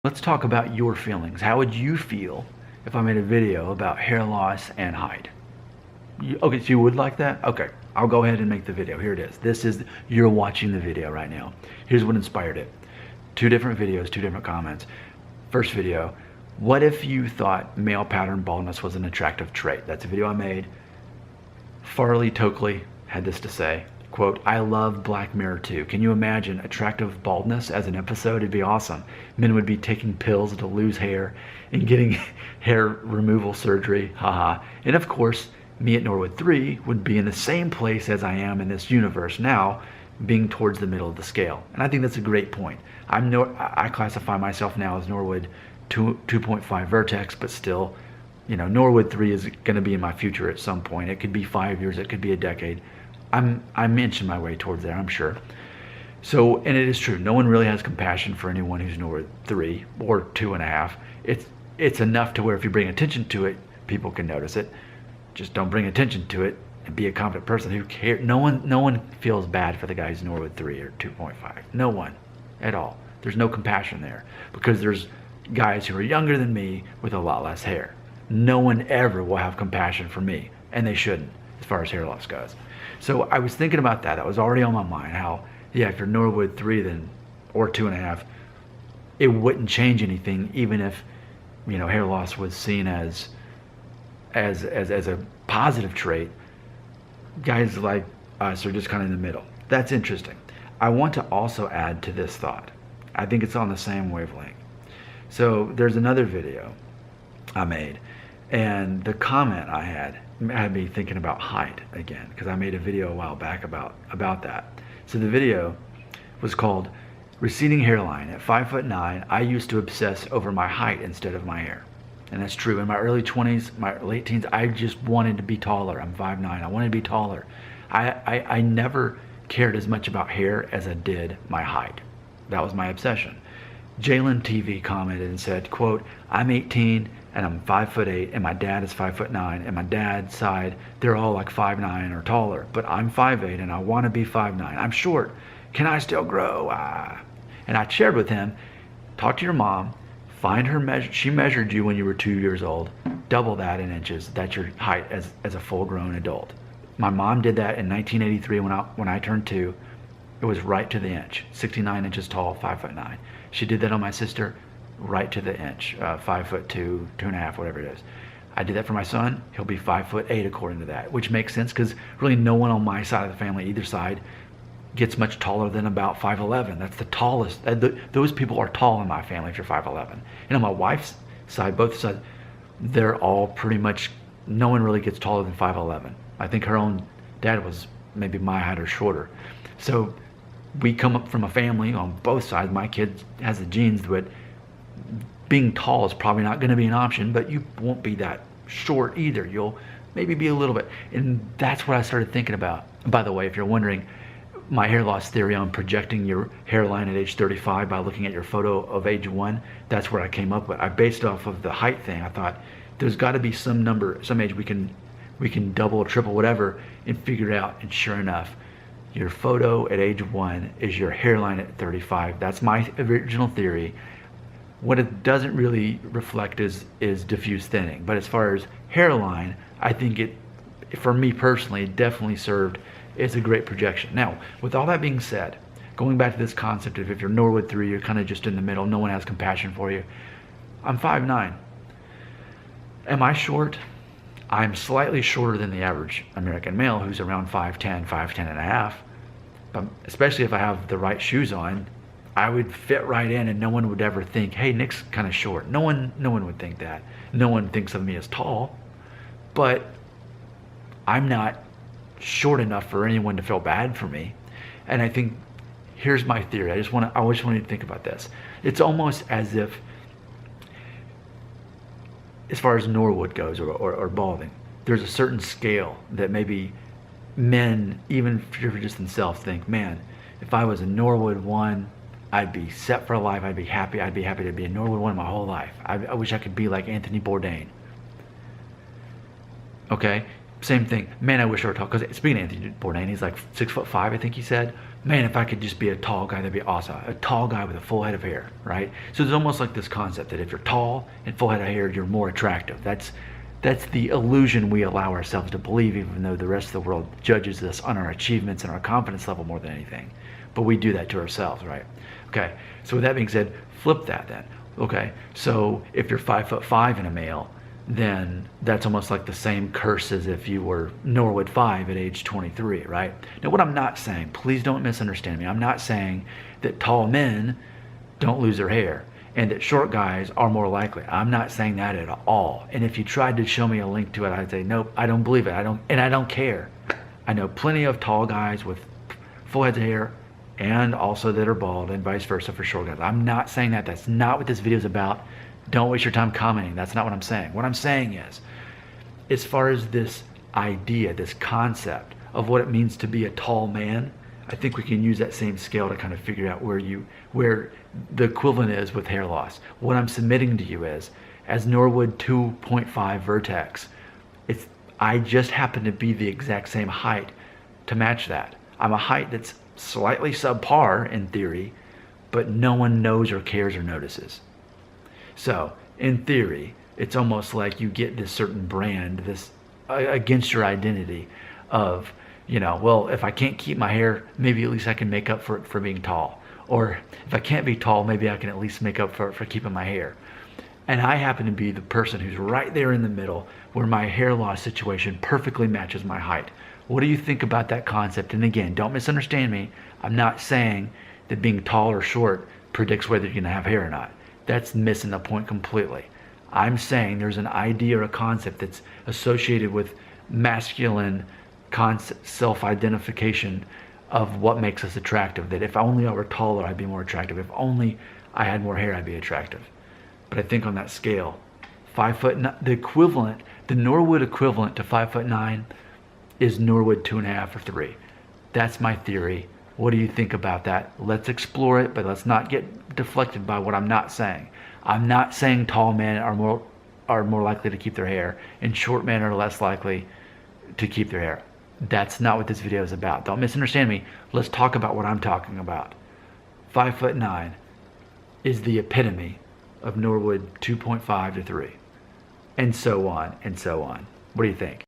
Let's talk about your feelings. How would you feel if I made a video about hair loss and height? Okay, so you would like that? Okay, I'll go ahead and make the video. Here it is. You're watching the video right now. Here's what inspired it. 2 different videos, 2 different comments. First video, what if you thought male pattern baldness was an attractive trait? That's a video I made. Farley Tokley had this to say, quote, I love Black Mirror too. Can you imagine attractive baldness as an episode? It'd be awesome. Men would be taking pills to lose hair and getting hair removal surgery. Haha. And of course, me at Norwood 3 would be in the same place as I am in this universe now, being towards the middle of the scale. And I think that's a great point. I classify myself now as Norwood 2.5 vertex, but still, you know, Norwood 3 is going to be in my future at some point. It could be 5 years, it could be a decade. I'm inching my way towards there, I'm sure. So, and it is true, no one really has compassion for anyone who's Norwood 3 or 2.5. It's enough to where if you bring attention to it, people can notice it. Just don't bring attention to it and be a confident person. Who cares? No one feels bad for the guy who's Norwood 3 or 2.5. No one at all. There's no compassion there because there's guys who are younger than me with a lot less hair. No one ever will have compassion for me, and they shouldn't as far as hair loss goes. So I was thinking about that. That was already on my mind. How, yeah, if you're Norwood 3 then or 2.5, it wouldn't change anything, even if, you know, hair loss was seen as a positive trait. Guys like us are just kind of in the middle. That's interesting. I want to also add to this thought. I think it's on the same wavelength. So there's another video I made, and the comment I had me thinking about height again, because I made a video a while back about that. So the video was called Receding Hairline. At 5'9", I used to obsess over my height instead of my hair. And that's true. In my early 20s, my late teens, I just wanted to be taller. I'm 5'9". I wanted to be taller. I never cared as much about hair as I did my height. That was my obsession. Jalen TV commented and said, quote, I'm 18 and I'm 5'8", and my dad is 5'9", and my dad's side, they're all like 5'9" or taller, but I'm 5'8" and I want to be 5'9". I'm short. Can I still grow? And I shared with him, talk to your mom, find her measure. She measured you when you were 2 years old. Double that in inches. That's your height as a full-grown adult. My mom did that in 1983 when I turned 2. It was right to the inch. 69 inches tall, 5'9". She did that on my sister, right to the inch, 5'2", 2.5, whatever it is. I did that for my son. He'll be 5'8" according to that, which makes sense because really no one on my side of the family, either side, gets much taller than about 5'11". That's the tallest. Those people are tall in my family if you're 5'11". And on my wife's side, both sides, they're all pretty much, no one really gets taller than 5'11". I think her own dad was maybe my height or shorter. So we come up from a family on both sides. My kid has the genes, but being tall is probably not going to be an option, but you won't be that short either. You'll maybe be a little bit. And that's what I started thinking about. By the way, if you're wondering, my hair loss theory on projecting your hairline at age 35 by looking at your photo of age 1, that's where I came up with. I based off of the height thing. I thought there's got to be some number, some age we can double or triple whatever and figure it out. And sure enough, your photo at age 1 is your hairline at 35. That's my original theory. What it doesn't really reflect is diffuse thinning. But as far as hairline, I think it, for me personally, it definitely served as a great projection. Now, with all that being said, going back to this concept of if you're Norwood 3, you're kind of just in the middle, no one has compassion for you. I'm 5'9". Am I short? I'm slightly shorter than the average American male who's around 5'10", 5'10 and a half. But especially if I have the right shoes on, I would fit right in and no one would ever think, hey, Nick's kind of short. No one would think that. No one thinks of me as tall, but I'm not short enough for anyone to feel bad for me. And I think, here's my theory. I just want you to think about this. It's almost as if, as far as Norwood goes, or balding, there's a certain scale that maybe men, even for just themselves, think, man, if I was a Norwood 1, I'd be set for life. I'd be happy to be a Norwood 1 my whole life. I wish I could be like Anthony Bourdain. Okay? Same thing. Man, I wish I were tall. Because speaking of Anthony Bourdain, he's like 6'5", I think he said. Man, if I could just be a tall guy, that'd be awesome. A tall guy with a full head of hair, right? So there's almost like this concept that if you're tall and full head of hair, you're more attractive. That's the illusion we allow ourselves to believe, even though the rest of the world judges us on our achievements and our confidence level more than anything. But we do that to ourselves, right? Okay, so with that being said, flip that then. Okay, so if you're 5'5" and a male, then that's almost like the same curse as if you were Norwood 5 at age 23, right? Now, what I'm not saying, please don't misunderstand me, I'm not saying that tall men don't lose their hair and that short guys are more likely. I'm not saying that at all. And if you tried to show me a link to it, I'd say, nope, I don't believe it. I don't care. I know plenty of tall guys with full heads of hair and also that are bald, and vice versa for short guys. I'm not saying that. That's not what this video is about. Don't waste your time commenting. That's not what I'm saying. What I'm saying is, as far as this idea, this concept of what it means to be a tall man, I think we can use that same scale to kind of figure out where the equivalent is with hair loss. What I'm submitting to you is, as Norwood 2.5 Vertex, I just happen to be the exact same height to match that. I'm a height that's slightly subpar in theory, but no one knows or cares or notices. So in theory, it's almost like you get this certain brand, this against your identity of, well, if I can't keep my hair, maybe at least I can make up for it for being tall. Or if I can't be tall, maybe I can at least make up for it for keeping my hair. And I happen to be the person who's right there in the middle where my hair loss situation perfectly matches my height. What do you think about that concept? And again, don't misunderstand me. I'm not saying that being tall or short predicts whether you're going to have hair or not. That's missing the point completely. I'm saying there's an idea or a concept that's associated with masculine self-identification of what makes us attractive. That if only I were taller, I'd be more attractive. If only I had more hair, I'd be attractive. But I think on that scale, 5'9", the Norwood equivalent to 5'9" is Norwood 2.5 or 3. That's my theory. What do you think about that? Let's explore it, but let's not get deflected by what I'm not saying. I'm not saying tall men are more likely to keep their hair and short men are less likely to keep their hair. That's not what this video is about. Don't misunderstand me. Let's talk about what I'm talking about. 5'9" is the epitome of Norwood 2.5 to 3, and so on and so on. What do you think?